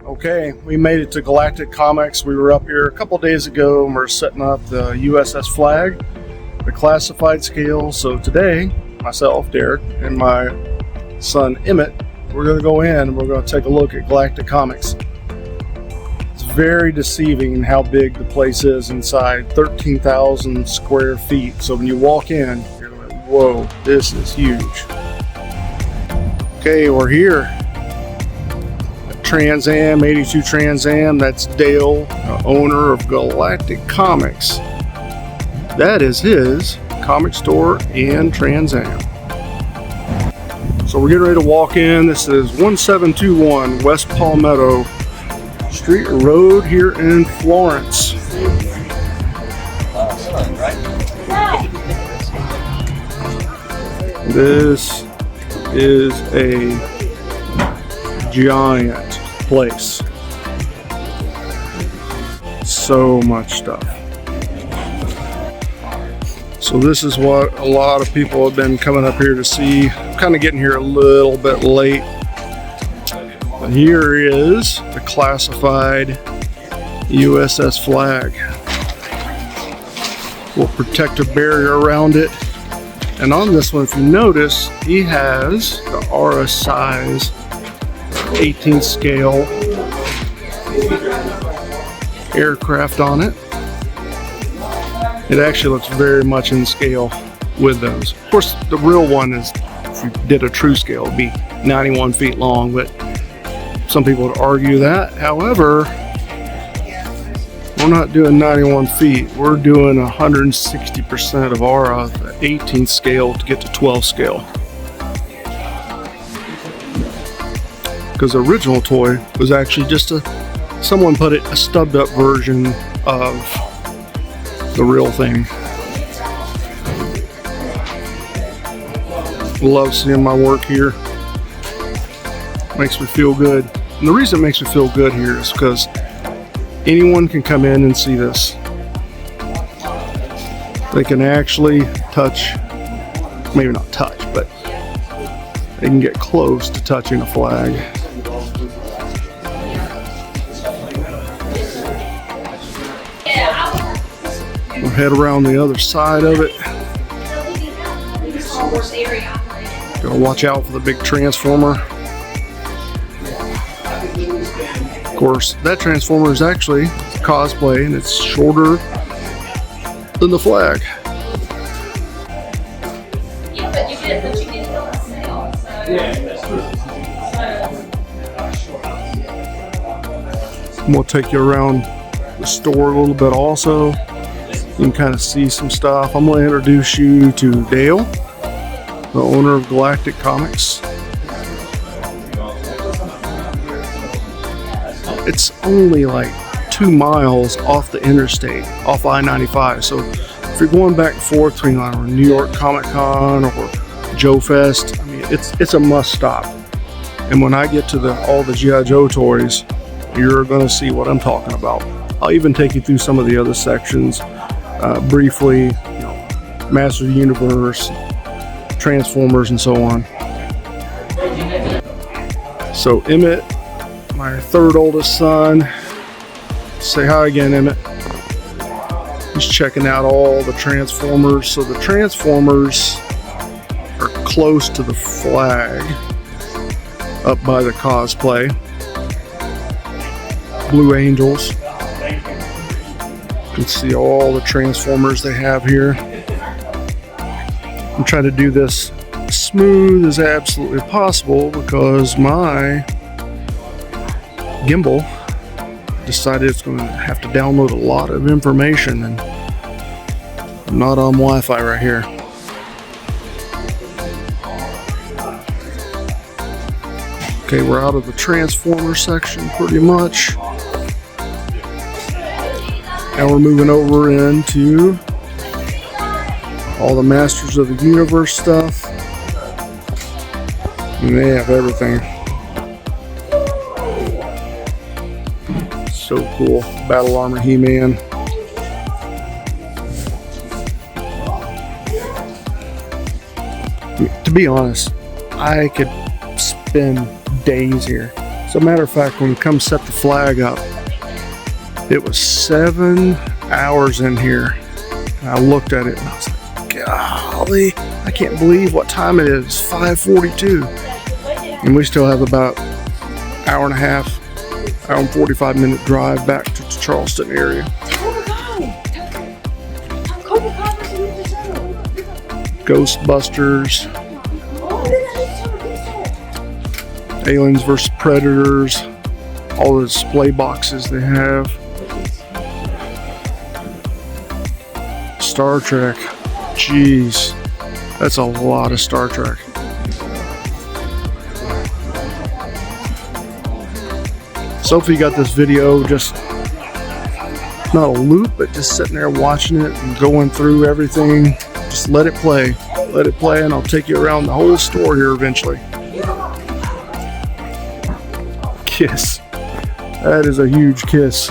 Okay, we made it to Galactic Comics. We were up here a couple days ago and we're setting up the USS Flagg, the Classified Scale. So today, myself, Derek, and my son Emmett, we're going to go in and we're going to take a look at Galactic Comics. It's very deceiving how big the place is inside, 13,000 square feet. So when you walk in, you're like, whoa, this is huge. Okay, we're here. Trans Am, 82 Trans Am, that's Dale, the owner of Galactic Comics. That is his comic store and Trans Am. So we're getting ready to walk in. This is 1721 West Palmetto Street Road here in Florence. This is a giant place. So much stuff. So this is what a lot of people have been coming up here to see. I'm kind of getting here a little bit late. But here is the Classified USS Flagg. Little protective barrier around it. And on this one, if you notice, he has the RS size 18th scale aircraft on it. It actually looks very much in scale with those. Of course, the real one is, if you did a true scale, it'd be 91 feet long, but some people would argue that. However, we're not doing 91 feet. We're doing 160% of our 18th scale to get to 12 scale. Because the original toy was actually just someone put it, a stubbed up version of the real thing. Love seeing my work here. Makes me feel good. And the reason it makes me feel good here is because anyone can come in and see this. They can actually touch, maybe not touch, but they can get close to touching a flag. We'll head around the other side of it. Gotta watch out for the big transformer. Of course, that transformer is actually cosplay and it's shorter than the flag. We'll take you around the store a little bit also. You can kind of see some stuff. I'm going to introduce you to Dale, the owner of Galactic Comics. It's only like 2 miles off the interstate, off I-95. So if you're going back and forth between New York Comic Con or Joe Fest, I mean, it's a must stop. And when I get to all the G.I. Joe toys, you're going to see what I'm talking about. I'll even take you through some of the other sections briefly, Masters of the Universe, Transformers, and so on. So Emmett, my third oldest son, say hi again, Emmett. He's checking out all the Transformers. So the Transformers are close to the flag, up by the cosplay. Blue Angels. You can see all the Transformers they have here. I'm trying to do this as smooth as absolutely possible because my gimbal decided it's going to have to download a lot of information and I'm not on Wi-Fi right here. Okay, we're out of the Transformer section pretty much. Now we're moving over into all the Masters of the Universe stuff. And they have everything. So cool. Battle Armor He-Man. To be honest, I could spend days here. As a matter of fact, when we come set the flag up, it was 7 hours in here. And I looked at it and I was like, golly, I can't believe what time it is. 5:42. And we still have about hour and a half, hour and 45-minute drive back to the Charleston area. Ghostbusters, Aliens vs. Predators, all the display boxes they have. Star Trek, jeez, that's a lot of Star Trek. Sophie got this video just not a loop, but just sitting there watching it and going through everything. Just let it play, and I'll take you around the whole store here eventually. Kiss, that is a huge kiss.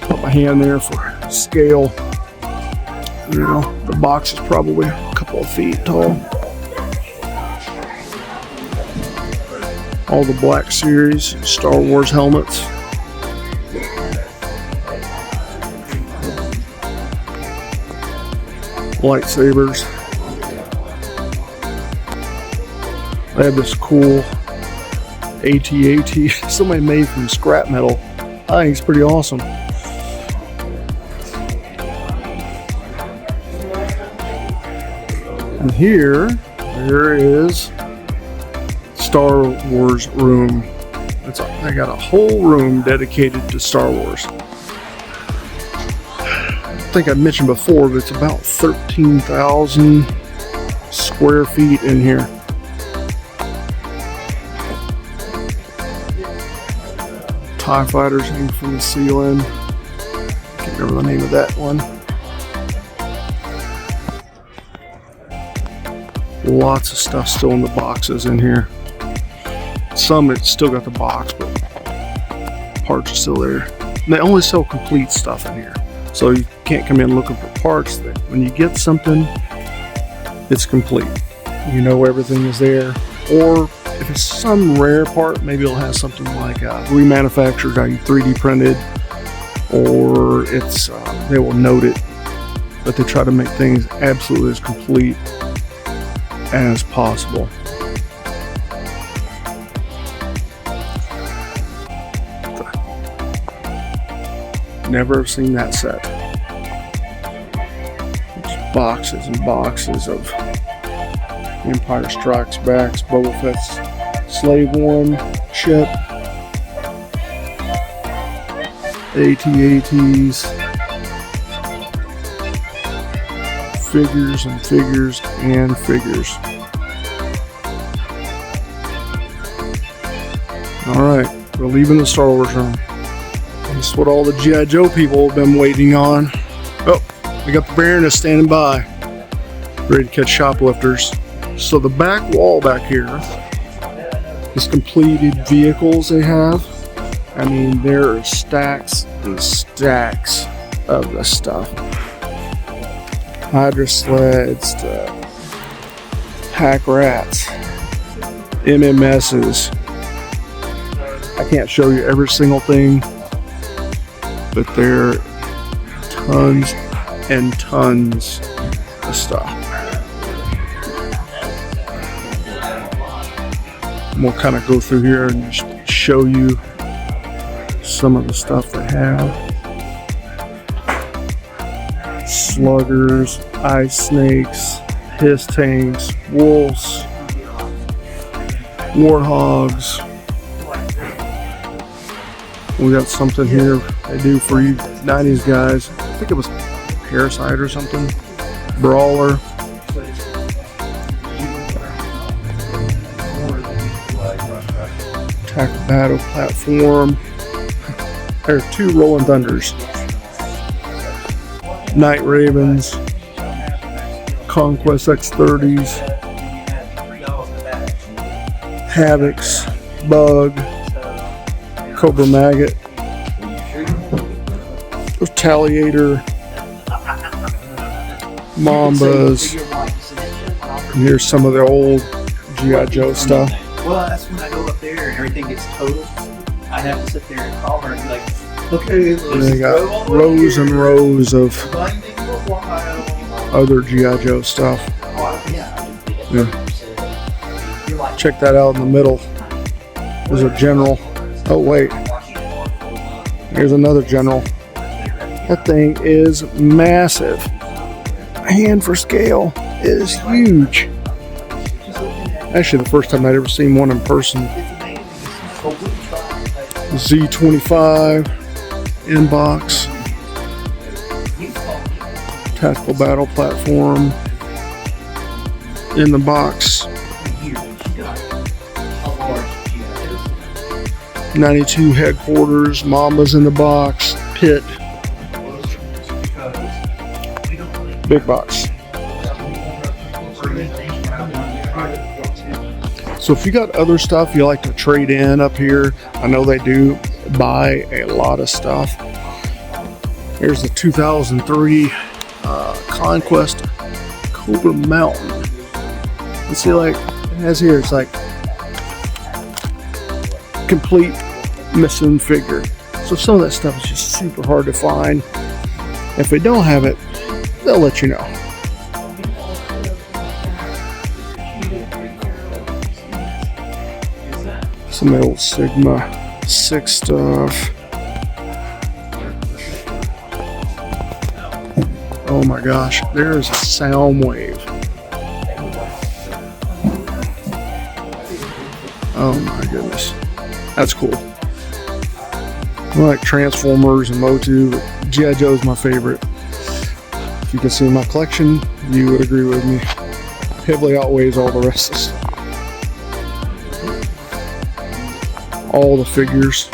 Put my hand there for scale. You know, the box is probably a couple of feet tall. All the Black Series Star Wars helmets. Lightsabers. I have this cool AT-AT somebody made from scrap metal. I think it's pretty awesome. And here, there is Star Wars room. I got a whole room dedicated to Star Wars. I think I mentioned before, but it's about 13,000 square feet in here. TIE fighters hanging from the ceiling. Can't remember the name of that one. Lots of stuff still in the boxes in here. Some it's still got the box, but parts are still there. And they only sell complete stuff in here, so you can't come in looking for parts. When you get something, it's complete. You know everything is there. Or if it's some rare part, maybe it'll have something like remanufactured, 3D printed, or it's they will note it. But they try to make things absolutely as complete as possible. Never have seen that set. Just boxes and boxes of Empire Strikes Back, Boba Fett's Slave One ship, AT-ATs, figures and figures and figures. Alright, we're leaving the Star Wars room. This is what all the G.I. Joe people have been waiting on. Oh, we got the Baroness standing by, ready to catch shoplifters. So the back wall back here is completed vehicles they have. I mean, there are stacks and stacks of the stuff. Hydra sleds to pack rats, MMSs. I can't show you every single thing, but there are tons and tons of stuff. And we'll kind of go through here and just show you some of the stuff they have. Sluggers, ice snakes, hiss tanks, wolves, warthogs. We got something here they do for you 90s guys. I think it was Parasite or something. Brawler. Attack the Battle platform. There are 2 Rolling Thunders. Night Ravens. Conquest X-30s. Havocs. Bug. Cobra Maggot. Retaliator. Mambas. And here's some of the old G.I. Joe stuff. Well, that's when I go up there and everything gets total. I have to sit there and call her and be like, okay, let's They got go all the way rows here. and rows of Binding for a while. other G.I. Joe stuff. Oh, yeah. Yeah. Check that out in the middle. There's a general. Oh wait, here's another general. That thing is massive. And for scale, it is huge. Actually, the first time I'd ever seen one in person. Z25 inbox. Tactical battle platform in the box. 92 headquarters, Mama's in the box, pit, big box. So if you got other stuff you like to trade in up here, I know they do buy a lot of stuff. Here's the 2003 Conquest Cobra Mountain. Let's see, like it has here, it's like complete missing figure. So some of that stuff is just super hard to find. If they don't have it, they'll let you know. Some old Sigma 6 stuff. Oh my gosh, there's a sound wave. Oh my goodness. That's cool. I like Transformers and Motu, but G.I. Joe is my favorite. If you can see my collection, you would agree with me. Heavily outweighs all the rest of the stuff. All the figures.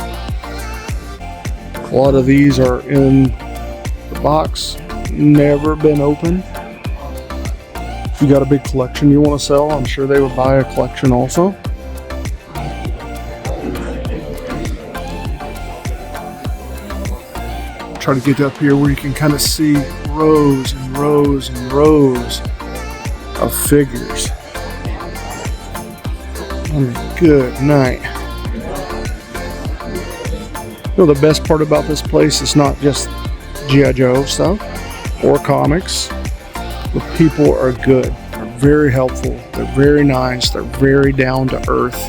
A lot of these are in the box, never been opened. If you got a big collection you want to sell, I'm sure they would buy a collection also. Try to get up here where you can kind of see rows and rows and rows of figures. Good night. You know, the best part about this place is not just G.I. Joe stuff or comics. The people are good. They're very helpful. They're very nice. They're very down to earth.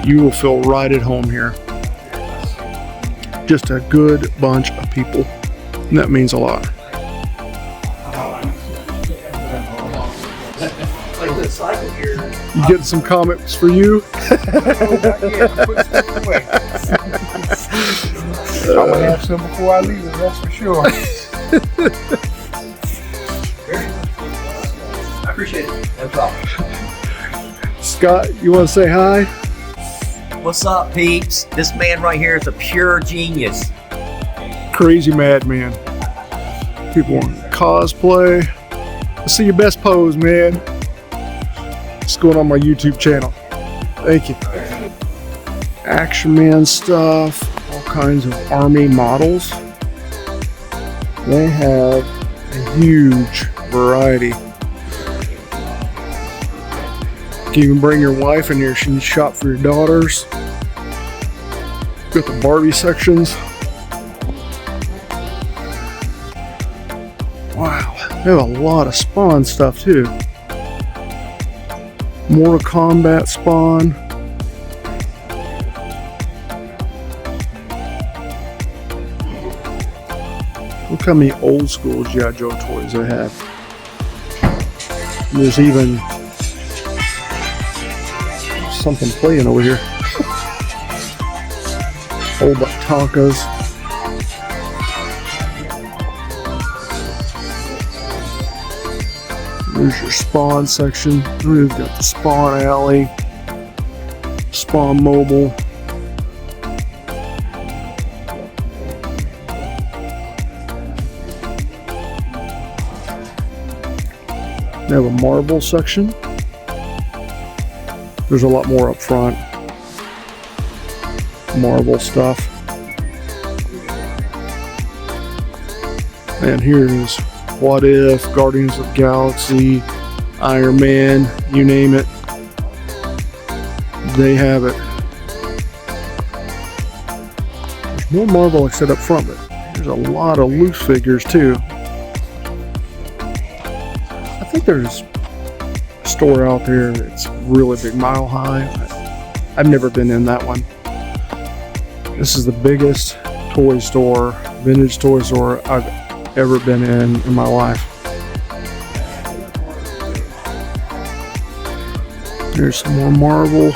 You will feel right at home here. Just a good bunch of people, and that means a lot. You getting some comics for you? I'm gonna have some before I leave, that's for sure. I appreciate it. No problem. Scott, you want to say hi? What's up, peeps? This man right here is a pure genius. Crazy madman. People want cosplay. Let's see your best pose, man. It's going on my YouTube channel. Thank you. Action Man stuff, all kinds of army models. They have a huge variety. You can even bring your wife in here. She can shop for your daughters. Got the Barbie sections. Wow, they have a lot of Spawn stuff too. Mortal Kombat Spawn. Look how many old school G.I. Joe toys they have. There's even something playing over here. Old Tonkas. There's your Spawn section. We've got the Spawn Alley, Spawn Mobile. They have a Marvel section. There's a lot more up front. Marvel stuff. And here's What If, Guardians of the Galaxy, Iron Man, you name it. they have it. There's more Marvel like set up front, but there's a lot of loose figures too. I think there's a store out there that's really big, Mile High. I've never been in that one. This is the biggest toy store, vintage toy store I've ever been in my life. There's some more Marvel.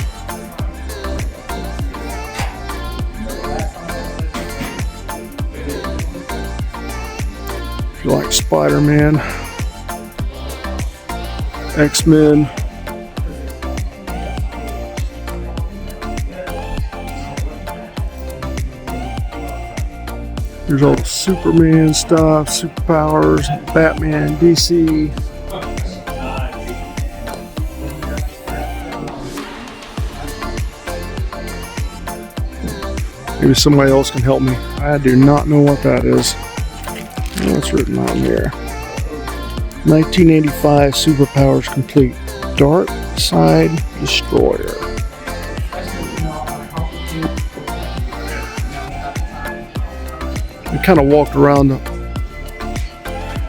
If you like Spider-Man, X-Men. There's all the Superman stuff, superpowers, Batman, DC. Maybe somebody else can help me. I do not know what that is. What's written on here? 1985 Superpowers Complete. Dark Side Destroyer. We kind of walked around the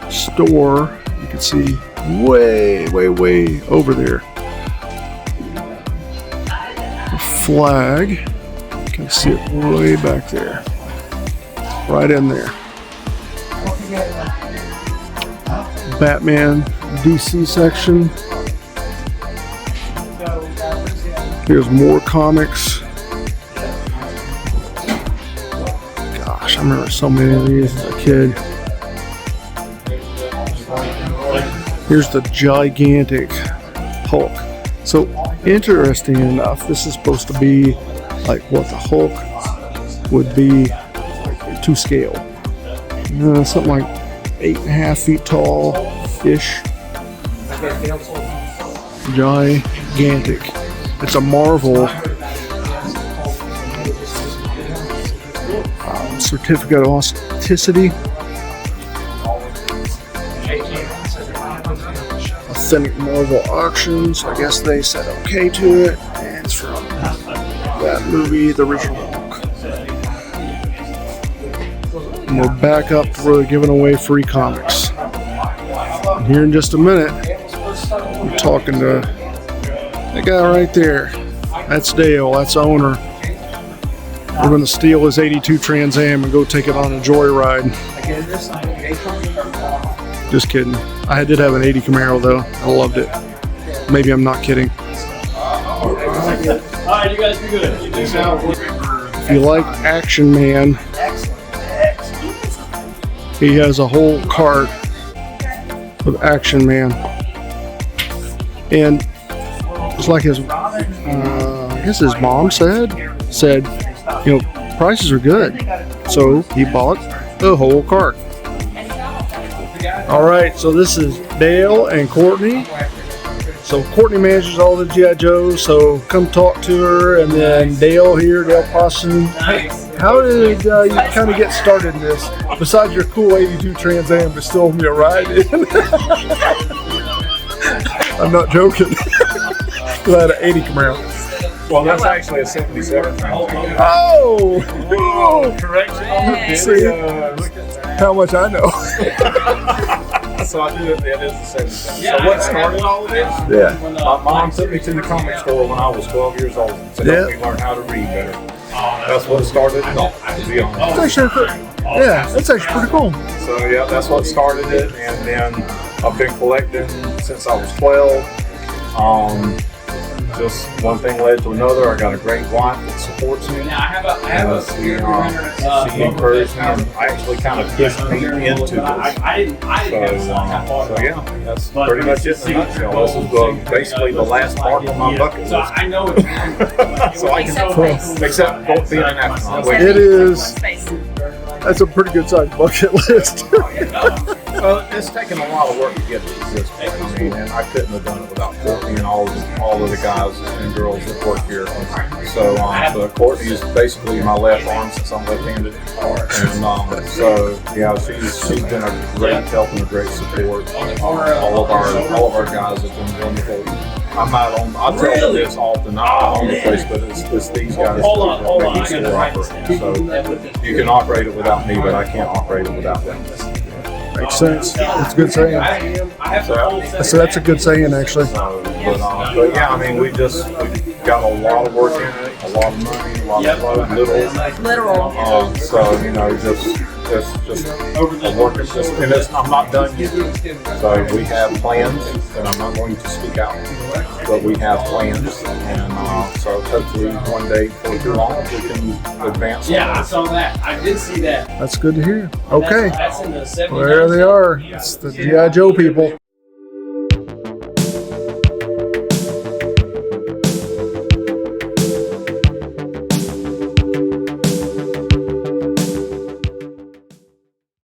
store. You can see way over there. The flag. You can see it way back there. Right in there. Batman DC section. Here's more comics. Gosh, I remember so many of these as a kid. Here's the gigantic Hulk. So interesting enough, this is supposed to be like what the Hulk would be like, to scale. Something like 8.5 feet tall-ish. Gigantic. It's a Marvel certificate of authenticity. Authentic Marvel auctions. I guess they said okay to it. And it's from that movie, the original Hulk. And we're back up to where they're giving away free comics. And here in just a minute, I'm talking to that guy right there. That's Dale. That's the owner. We're going to steal his 82 Trans Am and go take it on a joyride. Just kidding. I did have an 80 Camaro though. I loved it. Maybe I'm not kidding. Alright, you guys be good. If you like Action Man, he has a whole cart of Action Man. And it's like his, I guess his mom said, you know, prices are good. So he bought the whole cart. All right, so this is Dale and Courtney. So Courtney manages all the G.I. Joes, so come talk to her. And then Dale here, Dale Poston. How did you kind of get started in this? Besides your cool 82 Trans Am to still me a ride in? I'm not joking. Because I had an 80 Camaro. Well, that's actually a 77. Oh! Correction. See, how much I know. So I knew that it is the 77. So what started all of this? Yeah. My mom took me to the comic store when I was 12 years old to help me learn how to read better. That's what started it all, to be honest. That's actually, that's actually pretty cool. So yeah, that's what started it, and then I've been collecting since I was 12. Just one thing led to another. I got a great wife that supports me. She encouraged me and actually kind of pushed me into this. So yeah, that's pretty much it in a nutshell. This is basically the last part of my bucket list. So I can, except being an astronaut. It is. That's a pretty good sized bucket list. Well, it's taken a lot of work to get to this point. I mean, and I couldn't have done it without Courtney and all of the guys and girls that work here. So, Courtney is basically my left arm since I'm left-handed. And so, yeah, she's been a great help and a great support. All of our guys have been wonderful. I'm not on. I tell you this often. I'm not on the place, but it's these guys that make me still operate. So you can operate it without me, but I can't operate it without them. Makes sense. That's a good saying. So that's a good saying, actually. But yeah, I mean, we got a lot of work in it, a lot of money, a lot of load, Literal. so you know, just a work. I'm not done yet. So we have plans, and I'm not going to speak out, but we have plans, and so hopefully one day, before too long, we can advance. Yeah, I saw that. I did see that. That's good to hear. Okay. That's in the 79. Well, there they are. It's the G.I. Joe people.